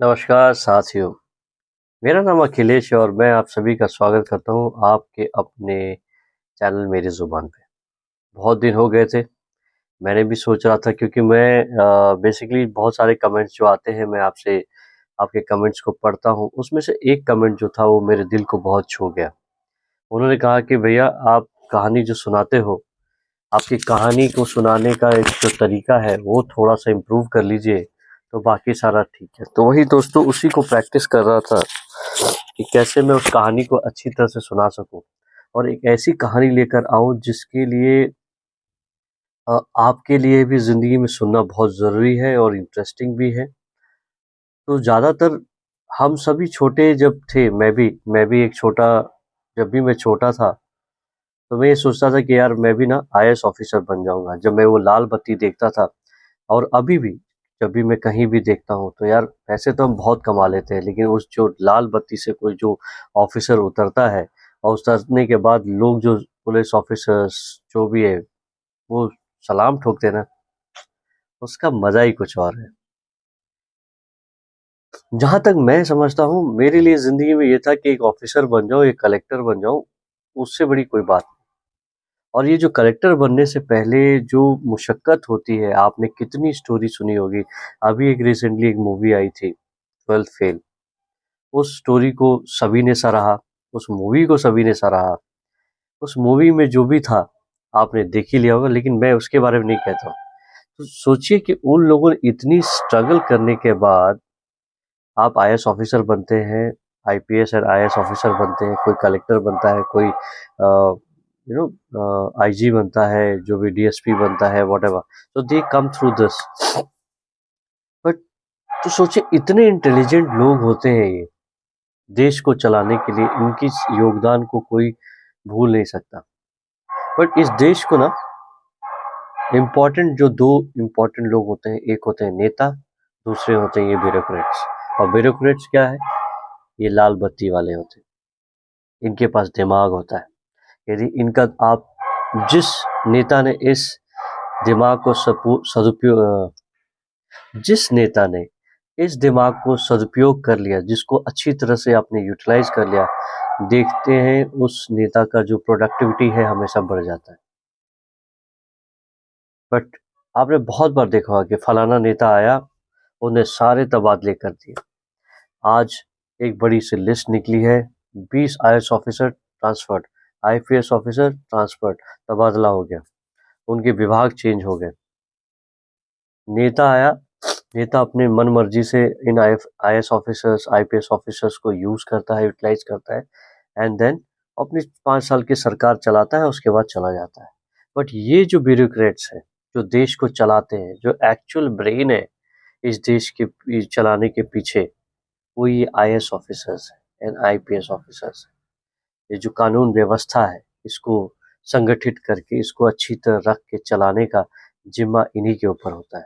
नमस्कार साथियों, मेरा नाम अखिलेश है और मैं आप सभी का स्वागत करता हूँ आपके अपने चैनल मेरी ज़ुबान पे। बहुत दिन हो गए थे, मैंने भी सोच रहा था क्योंकि मैं बेसिकली बहुत सारे कमेंट्स जो आते हैं मैं आपसे आपके कमेंट्स को पढ़ता हूँ, उसमें से एक कमेंट जो था वो मेरे दिल को बहुत छू गया। उन्होंने कहा कि भैया आप कहानी जो सुनाते हो, आपकी कहानी को सुनाने का एक जो तरीका है वो थोड़ा-सा इम्प्रूव कर लीजिए, तो बाकी सारा ठीक है। तो वही दोस्तों उसी को प्रैक्टिस कर रहा था कि कैसे मैं उस कहानी को अच्छी तरह से सुना सकूं और एक ऐसी कहानी लेकर आऊं जिसके लिए आपके लिए भी ज़िंदगी में सुनना बहुत ज़रूरी है और इंटरेस्टिंग भी है। तो ज़्यादातर हम सभी छोटे जब थे, मैं भी एक छोटा जब भी मैं छोटा था, तो मैं ये सोचता था कि यार मैं भी ना आईएएस ऑफिसर बन जाऊँगा। जब मैं वो लाल बत्ती देखता था और अभी भी जब भी मैं कहीं भी देखता हूँ तो यार पैसे तो हम बहुत कमा लेते हैं, लेकिन उस जो लाल बत्ती से कोई जो ऑफिसर उतरता है और उतरने के बाद लोग जो पुलिस ऑफिसर्स जो भी है वो सलाम ठोकते हैं ना, उसका मजा ही कुछ और है। जहां तक मैं समझता हूँ मेरे लिए जिंदगी में ये था कि एक ऑफिसर बन जाऊं, एक कलेक्टर बन जाऊं, उससे बड़ी कोई बात नहीं। और ये जो कलेक्टर बनने से पहले जो मुशक्कत होती है, आपने कितनी स्टोरी सुनी होगी। अभी एक रिसेंटली एक मूवी आई थी, ट्वेल्थ फेल। उस स्टोरी को सभी ने सराहा, उस मूवी को सभी ने सराहा। उस मूवी में जो भी था आपने देख ही लिया होगा, लेकिन मैं उसके बारे में नहीं कहता हूँ। तो सोचिए कि उन लोगों ने इतनी स्ट्रगल करने के बाद आप आईएएस ऑफिसर बनते हैं, आईपीएस और आईएएस ऑफिसर बनते हैं, कोई कलेक्टर बनता है, कोई आईजी बनता है, जो भी डीएसपी बनता है, व्हाटएवर। तो दे कम थ्रू दिस। बट तो सोचिए इतने इंटेलिजेंट लोग होते हैं ये, देश को चलाने के लिए इनकी योगदान को कोई भूल नहीं सकता। बट इस देश को ना इम्पोर्टेंट जो दो इम्पोर्टेंट लोग होते हैं, एक होते हैं नेता, दूसरे होते हैं ये ब्यूरोक्रेट्स। और ब्यूरोक्रेट्स क्या है? ये लाल बत्ती वाले होते हैं, इनके पास दिमाग होता है। यदि इनका आप जिस नेता ने इस दिमाग को सदुपयोग जिस नेता ने इस दिमाग को सदुपयोग कर लिया, जिसको अच्छी तरह से आपने यूटिलाइज कर लिया, देखते हैं उस नेता का जो प्रोडक्टिविटी है हमेशा बढ़ जाता है। बट आपने बहुत बार देखा होगा कि फलाना नेता आया, उन्हें सारे तबादले कर दिए। आज एक बड़ी सी लिस्ट निकली है, 20 IAS officer transferred, IPS officer transferred, तबादला हो गया, उनके विभाग चेंज हो गए। नेता आया, नेता अपने मन मर्जी से इन आईएएस ऑफिसर्स आईपीएस ऑफिसर्स को यूज करता है, यूटिलाइज करता है, एंड देन अपनी 5 साल की सरकार चलाता है, उसके बाद चला जाता है। बट ये जो ब्यूरोक्रेट्स हैं, जो देश को चलाते हैं, जो एक्चुअल ब्रेन है इस देश के चलाने के पीछे, वो ये आईएएस ऑफिसर्स हैं एंड आईपीएस ऑफिसर्स हैं। ये जो कानून व्यवस्था है, इसको संगठित करके इसको अच्छी तरह रख के चलाने का जिम्मा इन्हीं के ऊपर होता है।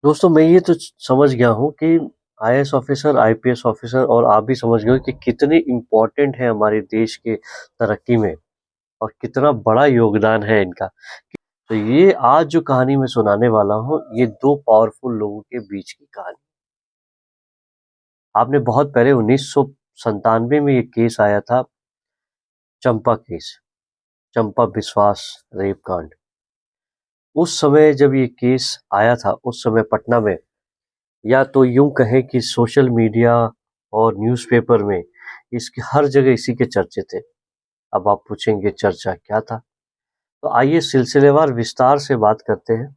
दोस्तों मैं ये तो समझ गया हूँ कि आईएएस ऑफिसर, आईपीएस ऑफिसर और आप भी समझ गए हो कि कितने इम्पोर्टेंट है हमारे देश के तरक्की में और कितना बड़ा योगदान है इनका। तो ये आज जो कहानी मैं सुनाने वाला हूँ, ये दो पावरफुल लोगों के बीच की कहानी। आपने बहुत पहले 1997 में ये केस आया था, चंपा केस, चंपा विश्वास रेप कांड। उस समय जब ये केस आया था, उस समय पटना में, या तो यूं कहें कि सोशल मीडिया और न्यूज़पेपर में इसकी हर जगह इसी के चर्चे थे। अब आप पूछेंगे चर्चा क्या था? तो आइए सिलसिलेवार विस्तार से बात करते हैं।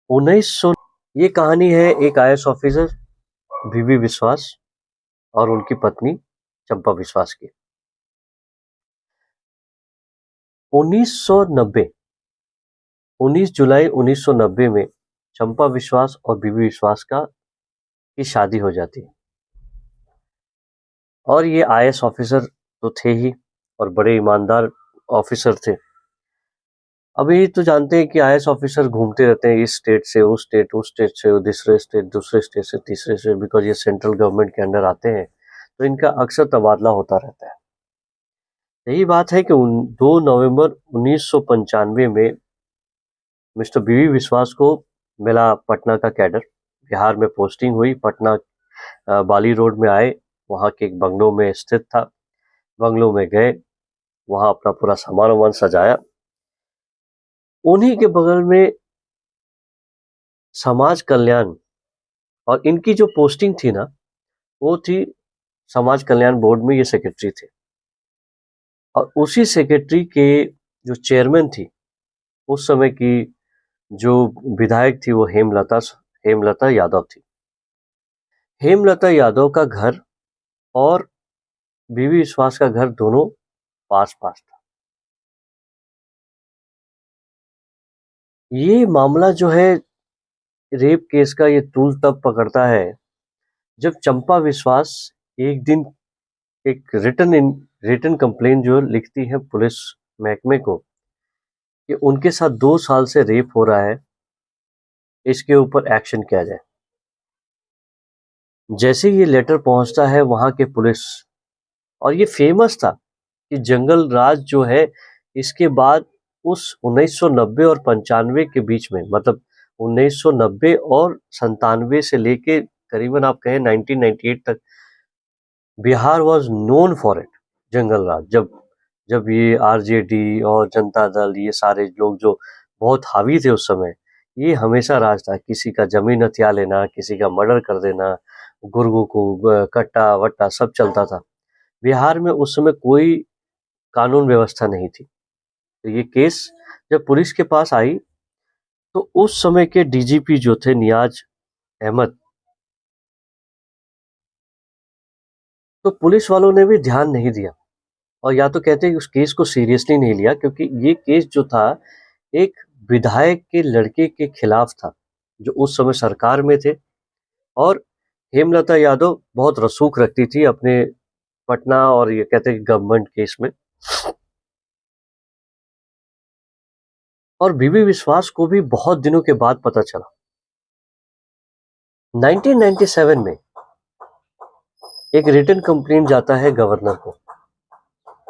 1900 ये कहानी है एक आईएएस ऑफिसर वीवी विश्वास और उनकी पत्नी चंपा विश्वास की। 1990 19 जुलाई 1990 में चंपा विश्वास और बीबी विश्वास की शादी हो जाती है। और ये आईएएस ऑफिसर तो थे ही और बड़े ईमानदार ऑफिसर थे। अभी तो जानते हैं कि आईएएस ऑफिसर घूमते रहते हैं, इस स्टेट से उस स्टेट, उस स्टेट से दूसरे स्टेट से तीसरे स्टेट, बिकॉज ये सेंट्रल गवर्नमेंट के अंडर आते हैं, तो इनका अक्सर तबादला होता रहता है। यही बात है कि 2 नवंबर 1995 में मिस्टर बीवी विश्वास को मिला पटना का कैडर, बिहार में पोस्टिंग हुई, पटना बाली रोड में आए, वहाँ के एक बंगलों में स्थित था, बंगलों में गए, वहाँ अपना पूरा सामान वामान सजाया। उन्हीं के बगल में समाज कल्याण, और इनकी जो पोस्टिंग थी ना, वो थी समाज कल्याण बोर्ड में, ये सेक्रेटरी थे। और उसी सेक्रेटरी के जो चेयरमैन थी उस समय की, जो विधायक थी, वो हेमलता यादव थी। हेमलता यादव का घर और बीवी विश्वास का घर दोनों पास पास था। ये मामला जो है रेप केस का, ये तूल तब पकड़ता है जब चंपा विश्वास एक दिन एक रिटन कंप्लेन जो लिखती है पुलिस महकमे को कि उनके साथ 2 साल से रेप हो रहा है, इसके ऊपर एक्शन किया जाए। जैसे ये लेटर पहुंचता है वहां के पुलिस, और ये फेमस था कि जंगल राज जो है, इसके बाद उस 1990 और 95 के बीच में, मतलब 1990 और 97 से लेके करीबन आप कहें 1998 तक, Bihar was known for it, jungle raj. जब जब ये आरजेडी और जनता दल, ये सारे लोग जो बहुत हावी थे उस समय, ये हमेशा राज था, किसी का जमीन हथिया लेना, किसी का मर्डर कर देना, गुर्गों को कट्टा वट्टा सब चलता था। बिहार में उस समय कोई कानून व्यवस्था नहीं थी। तो ये केस जब पुलिस के पास आई, तो उस समय के डीजीपी जो थे नियाज अहमद, तो पुलिस वालों ने भी ध्यान नहीं दिया, और या तो कहते हैं कि उस केस को सीरियसली नहीं लिया, क्योंकि ये केस जो था एक विधायक के लड़के के खिलाफ था जो उस समय सरकार में थे। और हेमलता यादव बहुत रसूख रखती थी अपने पटना और ये कहते हैं गवर्नमेंट केस में। और बीबी विश्वास को भी बहुत दिनों के बाद पता चला। 1997 में एक रिटन कंप्लेंट जाता है गवर्नर को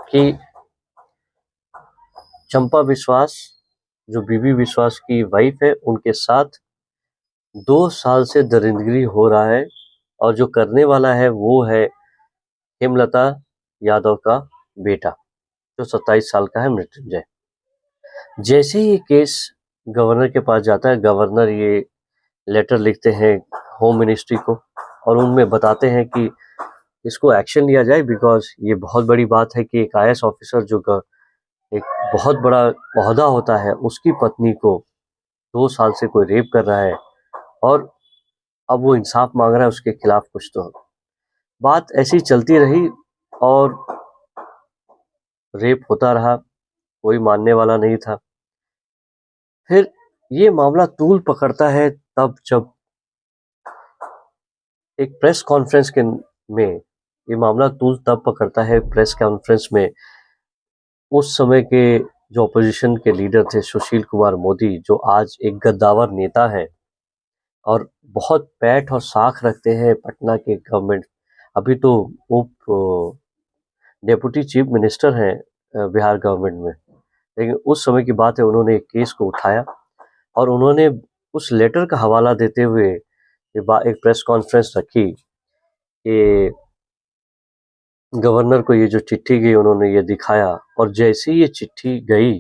कि चंपा विश्वास, जो बीबी विश्वास की वाइफ है, उनके साथ 2 साल से दरिंदगी हो रहा है, और जो करने वाला है वो है हेमलता यादव का बेटा, जो 27 साल का है, मृत्युंजय। जैसे ही ये केस गवर्नर के पास जाता है, गवर्नर ये लेटर लिखते हैं होम मिनिस्ट्री को, और उनमें बताते हैं कि इसको एक्शन लिया जाए, बिकॉज ये बहुत बड़ी बात है कि एक आईएएस ऑफिसर जो एक बहुत बड़ा ओहदा होता है, उसकी पत्नी को 2 साल से कोई रेप कर रहा है, और अब वो इंसाफ मांग रहा है, उसके खिलाफ कुछ तो। बात ऐसी चलती रही, और रेप होता रहा, कोई मानने वाला नहीं था। फिर ये मामला तूल पकड़ता है तब जब एक प्रेस कॉन्फ्रेंस के में, ये मामला तूल तब पकड़ता है प्रेस कॉन्फ्रेंस में, उस समय के जो अपोजिशन के लीडर थे सुशील कुमार मोदी, जो आज एक गद्दावर नेता है और बहुत पैठ और साख रखते हैं पटना के गवर्नमेंट, अभी तो उप डेप्यूटी चीफ मिनिस्टर हैं बिहार गवर्नमेंट में। लेकिन उस समय की बात है, उन्होंने एक केस को उठाया, और उन्होंने उस लेटर का हवाला देते हुए एक प्रेस कॉन्फ्रेंस रखी कि गवर्नर को ये जो चिट्ठी गई, उन्होंने ये दिखाया, और जैसे ही ये चिट्ठी गई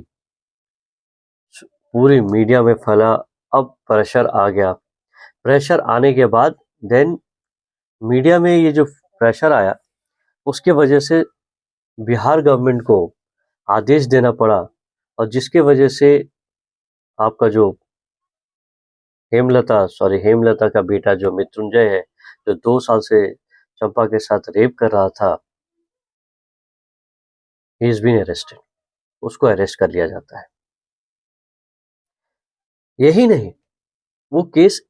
पूरी मीडिया में फैला। अब प्रेशर आ गया, प्रेशर आने के बाद देन मीडिया में ये जो प्रेशर आया, उसके वजह से बिहार गवर्नमेंट को आदेश देना पड़ा, और जिसके वजह से आपका जो हेमलता का बेटा जो मृत्युंजय है, जो 2 साल से चंपा के साथ रेप कर रहा था, ही इज बीन अरेस्टेड, उसको अरेस्ट कर लिया जाता है। यही नहीं, वो केस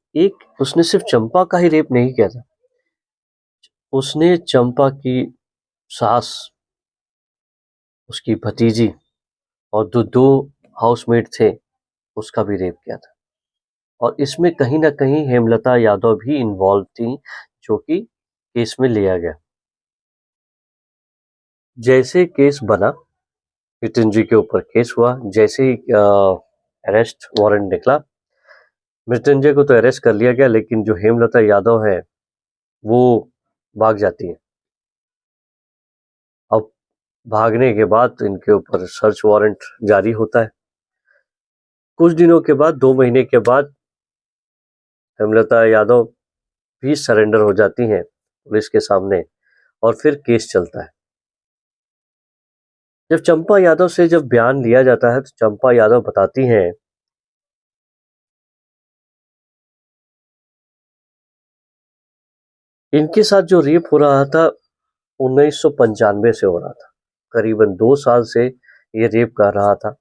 उसने सिर्फ चंपा का ही रेप नहीं किया था, उसने चंपा की सास, उसकी भतीजी, और जो दो हाउसमेट थे, उसका भी रेप किया था। और इसमें कहीं ना कहीं हेमलता यादव भी इन्वॉल्व थी, जो कि केस में लिया गया। जैसे केस बना, नितिन जी के ऊपर केस हुआ, जैसे ही अरेस्ट वारंट निकला, मृत्युंजय को तो अरेस्ट कर लिया गया, लेकिन जो हेमलता यादव है वो भाग जाती है। अब भागने के बाद इनके ऊपर सर्च वारंट जारी होता है। कुछ दिनों के बाद, 2 महीने के बाद, हेमलता यादव भी सरेंडर हो जाती हैं पुलिस के सामने, और फिर केस चलता है। जब चंपा यादव से जब बयान लिया जाता है तो चंपा यादव बताती हैं इनके साथ जो रेप हो रहा था 1995 से हो रहा था। करीबन 2 साल से ये रेप कर रहा था।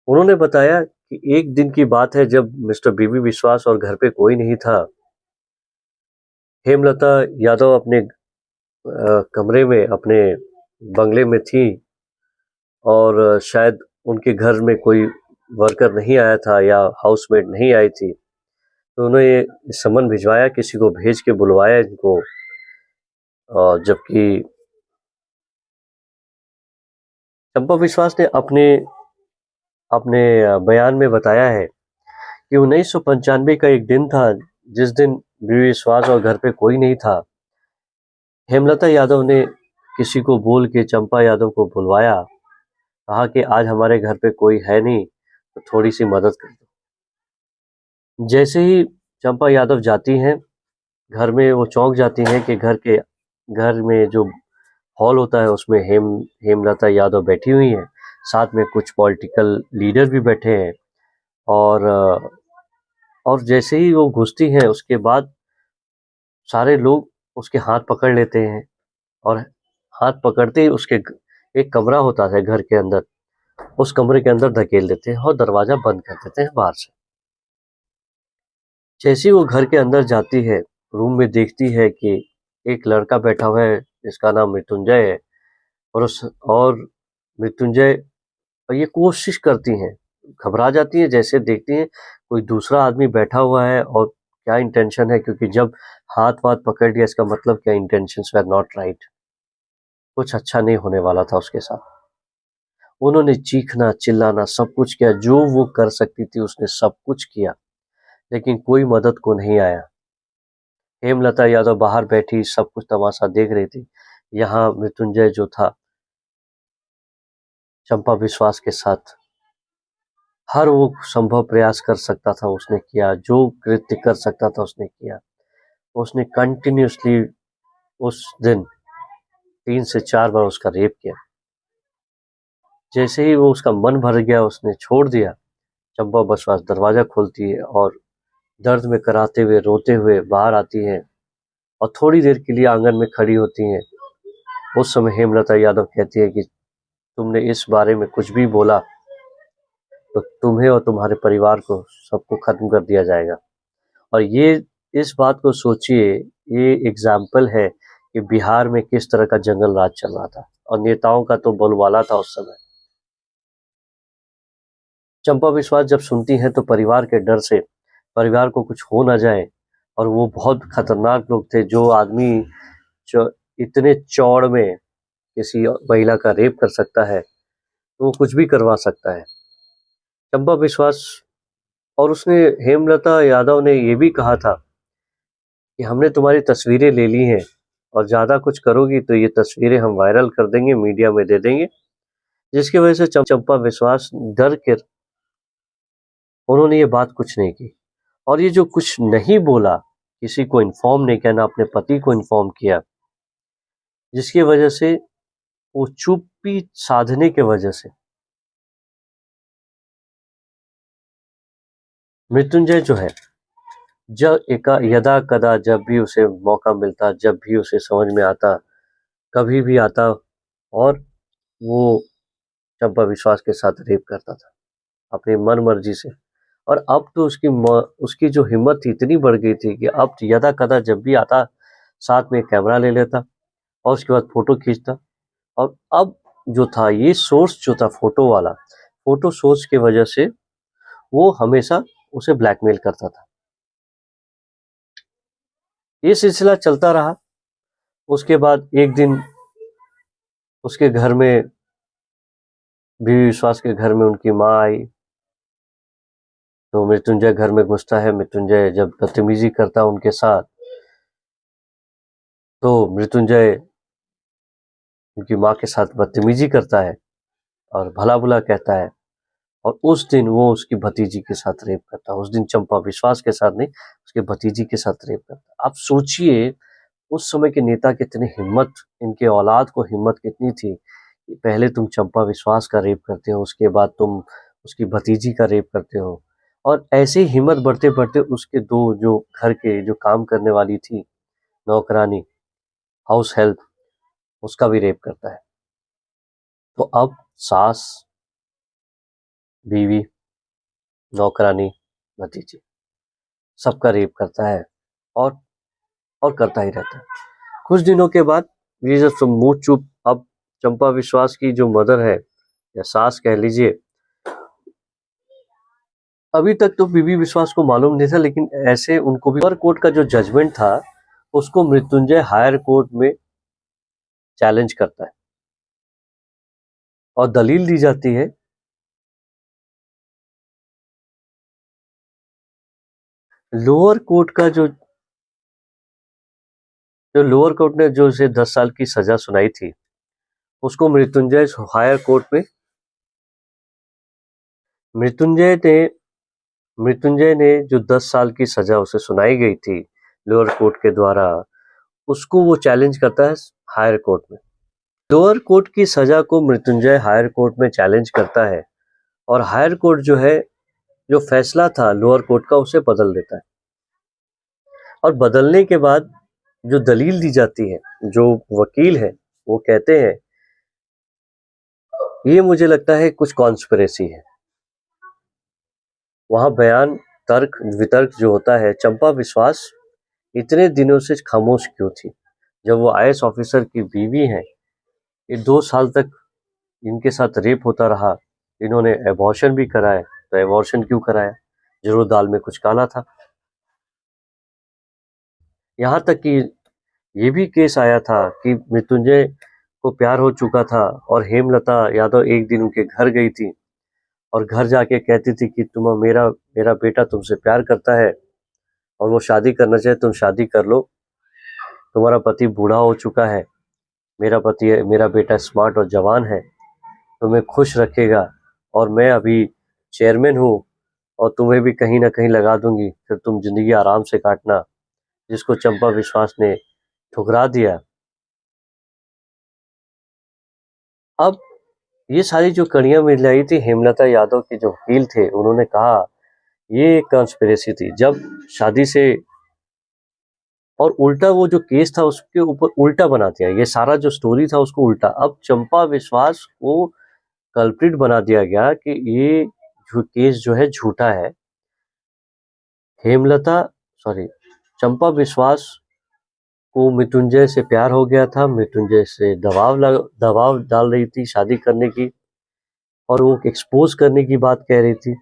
उन्होंने बताया कि एक दिन की बात है जब मिस्टर बीबी विश्वास और घर पे कोई नहीं था। हेमलता यादव अपने कमरे में, अपने बंगले में थी, और शायद उनके घर में कोई वर्कर नहीं आया था या हाउसमेट नहीं आई थी, तो उन्होंने ये समन भिजवाया, किसी को भेज के बुलवाया इनको। जबकि चंपा विश्वास ने अपने अपने बयान में बताया है कि 1995 का एक दिन था जिस दिन बीवी विश्वास और घर पे कोई नहीं था। हेमलता यादव ने किसी को बोल के चंपा यादव को बुलवाया, कहा कि आज हमारे घर पे कोई है नहीं तो थोड़ी सी मदद कर दो। जैसे ही चंपा यादव जाती हैं घर में, वो चौंक जाती हैं कि घर में जो हॉल होता है उसमें हेमलता यादव बैठी हुई हैं, साथ में कुछ पॉलिटिकल लीडर भी बैठे हैं। और जैसे ही वो घुसती हैं उसके बाद सारे लोग उसके हाथ पकड़ लेते हैं, और हाथ पकड़ते ही उसके एक कमरा होता है घर के अंदर, उस कमरे के अंदर धकेल देते हैं और दरवाजा बंद कर देते हैं बाहर से। जैसे ही वो घर के अंदर जाती है, रूम में देखती है कि एक लड़का बैठा हुआ है जिसका नाम मृत्युंजय है, और मृत्युंजय, और ये कोशिश करती हैं, घबरा जाती है जैसे देखती हैं कोई दूसरा आदमी बैठा हुआ है और क्या इंटेंशन है, क्योंकि जब हाथ वाथ पकड़ लिया इसका मतलब क्या, इंटेंशंस वर नॉट राइट, कुछ अच्छा नहीं होने वाला था उसके साथ। उन्होंने चीखना चिल्लाना सब कुछ किया, जो वो कर सकती थी उसने सब कुछ किया, लेकिन कोई मदद को नहीं आया। हेमलता यादव बाहर बैठी सब कुछ तमाशा देख रही थी। यहाँ मृत्युंजय जो था, चंपा विश्वास के साथ हर वो संभव प्रयास कर सकता था उसने किया, जो कृत्य कर सकता था उसने किया। उसने कंटिन्यूसली उस दिन 3 से 4 बार उसका रेप किया। जैसे ही वो उसका मन भर गया, उसने छोड़ दिया, चंपा विश्वास दरवाजा खोलती है और दर्द में कराहते हुए, रोते हुए बाहर आती है, और थोड़ी देर के लिए आंगन में खड़ी होती हैं। उस समय हेमलता यादव कहती है कि तुमने इस बारे में कुछ भी बोला तो तुम्हें और तुम्हारे परिवार को सबको खत्म कर दिया जाएगा। और ये, इस बात को सोचिए, ये एग्जाम्पल है कि बिहार में किस तरह का जंगल राज चल रहा था, और नेताओं का तो बोलबाला था उस समय। चंपा विश्वास जब सुनती हैं तो परिवार के डर से, परिवार को कुछ हो ना जाए, और वो बहुत खतरनाक लोग थे, जो आदमी जो इतने चौड़ में किसी महिला का रेप कर सकता है तो वो कुछ भी करवा सकता है। चंपा विश्वास, और उसने, हेमलता यादव ने ये भी कहा था कि हमने तुम्हारी तस्वीरें ले ली हैं, और ज़्यादा कुछ करोगी तो ये तस्वीरें हम वायरल कर देंगे, मीडिया में दे देंगे, जिसकी वजह से चंपा विश्वास डर कर उन्होंने ये बात कुछ नहीं की। और ये जो कुछ नहीं बोला, किसी को इन्फॉर्म नहीं किया, ना अपने पति को इन्फॉर्म किया, जिसकी वजह से वो चुप्पी साधने के वजह से मृत्युंजय जो है, जब एका यदा कदा जब भी उसे मौका मिलता, जब भी उसे समझ में आता, कभी भी आता, और वो चंपा विश्वास के साथ रेप करता था अपनी मन मर्जी से। और अब तो उसकी जो हिम्मत थी इतनी बढ़ गई थी कि अब यदा कदा जब भी आता, साथ में कैमरा ले लेता और उसके बाद फोटो खींचता। और अब जो था, ये सोर्स जो था फोटो वाला, फोटो सोर्स की वजह से वो हमेशा उसे ब्लैकमेल करता था। ये सिलसिला चलता रहा। उसके बाद एक दिन उसके घर में, बीवी विश्वास के घर में उनकी माँ आई, तो मृत्युंजय घर में घुसता है। मृत्युंजय जब बदतमीजी करता है उनके साथ, तो मृत्युंजय उनकी माँ के साथ बदतमीजी करता है और भला बुरा कहता है। और उस दिन वो उसकी भतीजी के साथ रेप करता है। उस दिन चंपा विश्वास के साथ नहीं, उसके भतीजी के साथ रेप करता है। आप सोचिए उस समय के नेता कितनी हिम्मत, इनके औलाद को हिम्मत कितनी थी कि पहले तुम चंपा विश्वास का रेप करते हो, उसके बाद तुम उसकी भतीजी का रेप करते हो। और ऐसे ही हिम्मत बढ़ते बढ़ते उसके दो जो घर के जो काम करने वाली थी, नौकरानी, हाउस हेल्प, उसका भी रेप करता है। तो अब सास, बीवी, नौकरानी, भतीजी, सबका रेप करता है और करता ही रहता है। कुछ दिनों के बाद ये जब सब मुंह चुप, अब चंपा विश्वास की जो मदर है या सास कह लीजिए, अभी तक तो बीबी विश्वास को मालूम नहीं था, लेकिन ऐसे उनको भी लोअर कोर्ट का जो जजमेंट था उसको मृत्युंजय हायर कोर्ट में चैलेंज करता है और दलील दी जाती है। लोअर कोर्ट का जो लोअर कोर्ट ने जो उसे 10 साल की सजा सुनाई थी, उसको हायर कोर्ट में मृत्युंजय ने मृत्युंजय ने जो 10 साल की सजा उसे सुनाई गई थी लोअर कोर्ट के द्वारा, उसको वो चैलेंज करता है हायर कोर्ट में। लोअर कोर्ट की सजा को मृत्युंजय हायर कोर्ट में चैलेंज करता है और हायर कोर्ट जो है, जो फैसला था लोअर कोर्ट का, उसे बदल देता है। और बदलने के बाद जो दलील दी जाती है, जो वकील है वो कहते हैं ये मुझे लगता है कुछ कॉन्स्पिरेसी है। वहां बयान, तर्क वितर्क जो होता है, चंपा विश्वास इतने दिनों से खामोश क्यों थी? जब वो आईएएस ऑफिसर की बीवी है, ये 2 साल तक इनके साथ रेप होता रहा, इन्होंने एबॉर्शन भी कराया, तो एबॉर्शन क्यों कराया? जरूर दाल में कुछ काला था। यहाँ तक कि ये भी केस आया था कि मृत्युंजय को प्यार हो चुका था और हेमलता यादव एक दिन उनके घर गई थी और घर जाके कहती थी कि तुम मेरा मेरा बेटा तुमसे प्यार करता है और वो शादी करना चाहे, तुम शादी कर लो, तुम्हारा पति बूढ़ा हो चुका है, मेरा बेटा स्मार्ट और जवान है, तुम्हें खुश रखेगा, और मैं अभी चेयरमैन हूँ और तुम्हें भी कहीं ना कहीं लगा दूंगी, फिर तुम जिंदगी आराम से काटना। जिसको चंपा विश्वास ने ठुकरा दिया। अब ये सारी जो कड़ियां मिलाई थी, हेमलता यादव के जो वकील थे उन्होंने कहा ये एक कॉन्स्पिरेसी थी। जब शादी से, और उल्टा वो जो केस था उसके ऊपर उल्टा बना दिया, ये सारा जो स्टोरी था उसको उल्टा, अब चंपा विश्वास को कल्प्रिट बना दिया गया कि ये जो केस जो है झूठा है। हेमलता, सॉरी, चंपा विश्वास को मृत्युंजय से प्यार हो गया था, मृत्युंजय से दबाव डाल रही थी शादी करने की, और वो एक्सपोज करने की बात कह रही थी,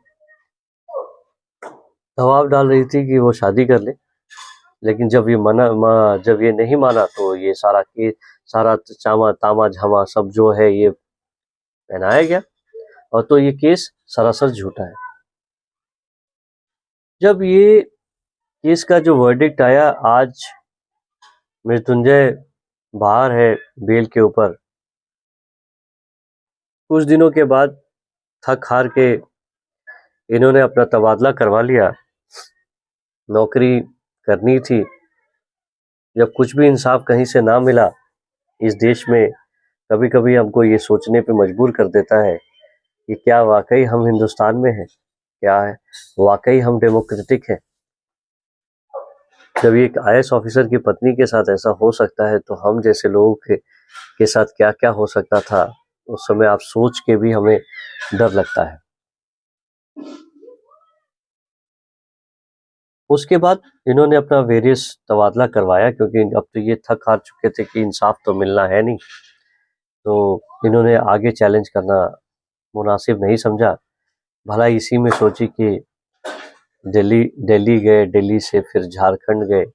दबाव डाल रही थी कि वो शादी कर ले। लेकिन जब ये नहीं माना तो ये सारा चामा तामा झामा सब जो है ये पहनाया गया, और तो ये केस सरासर झूठा है। जब ये केस का जो वर्डिक्ट आया, आज मृत्युंजय बाहर है बेल के ऊपर। कुछ दिनों के बाद थक हार के इन्होंने अपना तबादला करवा लिया, नौकरी करनी थी। जब कुछ भी इंसाफ कहीं से ना मिला इस देश में, कभी कभी हमको ये सोचने पे मजबूर कर देता है कि क्या वाकई हम हिंदुस्तान में हैं, क्या है वाकई हम डेमोक्रेटिक हैं। जब एक आईएएस ऑफिसर की पत्नी के साथ ऐसा हो सकता है, तो हम जैसे लोगों के साथ क्या क्या हो सकता था, उस समय आप सोच के भी हमें डर लगता है। उसके बाद इन्होंने अपना वेरियस तबादला करवाया, क्योंकि अब तो ये थक हार चुके थे कि इंसाफ तो मिलना है नहीं, तो इन्होंने आगे चैलेंज करना मुनासिब नहीं समझा। भला इसी में सोची कि दिल्ली गए, दिल्ली से फिर झारखंड गए,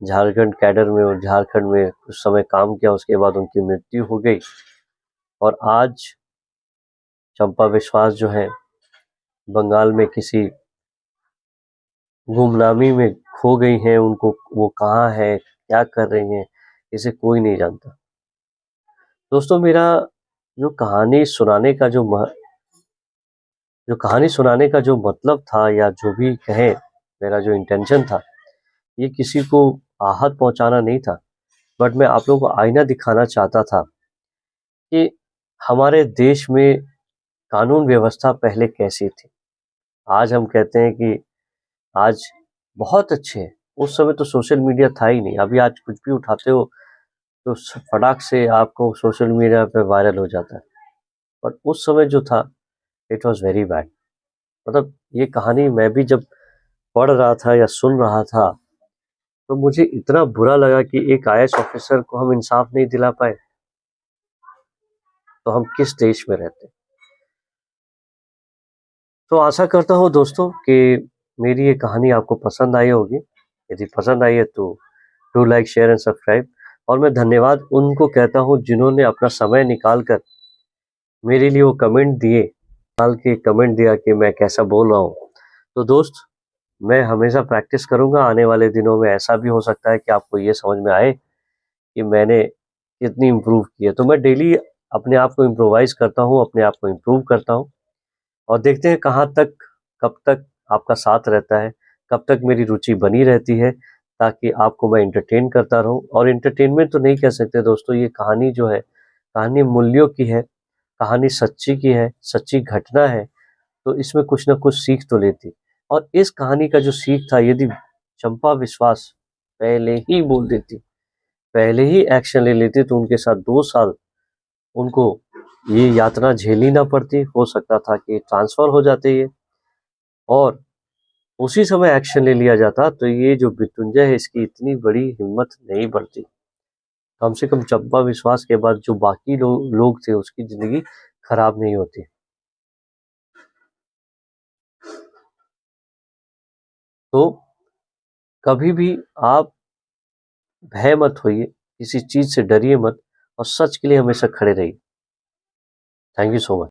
झारखंड कैडर में और झारखंड में कुछ समय काम किया, उसके बाद उनकी मृत्यु हो गई। और आज चंपा विश्वास जो है बंगाल में किसी गुमनामी में खो गई हैं, उनको वो कहाँ है, क्या कर रही हैं, इसे कोई नहीं जानता। दोस्तों, मेरा जो कहानी सुनाने का जो मतलब था, या जो भी कहें, मेरा जो इंटेंशन था, ये किसी को आहत पहुंचाना नहीं था, बट मैं आप लोगों को आईना दिखाना चाहता था कि हमारे देश में कानून व्यवस्था पहले कैसी थी। आज हम कहते हैं कि आज बहुत अच्छे हैं, उस समय तो सोशल मीडिया था ही नहीं। अभी आज कुछ भी उठाते हो तो फटाक से आपको सोशल मीडिया पे वायरल हो जाता है, बट उस समय जो था, इट वॉज वेरी बैड। मतलब ये कहानी मैं भी जब पढ़ रहा था या सुन रहा था, तो मुझे इतना बुरा लगा कि एक आईएएस ऑफिसर को हम इंसाफ नहीं दिला पाए, तो हम किस देश में रहते। तो आशा करता हूँ दोस्तों कि मेरी ये कहानी आपको पसंद आई होगी। यदि पसंद आई है तो do like, share and subscribe. और मैं धन्यवाद उनको कहता हूँ जिन्होंने अपना समय निकाल कर मेरे लिए वो कमेंट दिया कि मैं कैसा बोल रहा हूँ। तो दोस्त, मैं हमेशा प्रैक्टिस करूँगा। आने वाले दिनों में ऐसा भी हो सकता है कि आपको ये समझ में आए कि मैंने कितनी इम्प्रूव की है। तो मैं डेली अपने आप को इम्प्रोवाइज़ करता हूँ, अपने आप को इम्प्रूव करता हूँ, और देखते हैं कब तक आपका साथ रहता है, कब तक मेरी रुचि बनी रहती है, ताकि आपको मैं एंटरटेन करता रहूं। और एंटरटेनमेंट तो नहीं कह सकते दोस्तों, ये कहानी जो है, कहानी मूल्यों की है, कहानी सच्ची की है, सच्ची घटना है, तो इसमें कुछ ना कुछ सीख तो लेती। और इस कहानी का जो सीख था, यदि चंपा विश्वास पहले ही बोल देती, पहले ही एक्शन ले लेती, तो उनके साथ 2 साल उनको ये यातना झेलनी ना पड़ती। हो सकता था कि ट्रांसफर हो जाते ये, और उसी समय एक्शन ले लिया जाता, तो ये जो मृत्युंजय है, इसकी इतनी बड़ी हिम्मत नहीं बढ़ती। कम से कम चंपा विश्वास के बाद जो बाकी लोग थे, उसकी जिंदगी खराब नहीं होती। तो कभी भी आप भय मत होइए, किसी चीज से डरिए मत, और सच के लिए हमेशा खड़े रहिए। Thank you so much.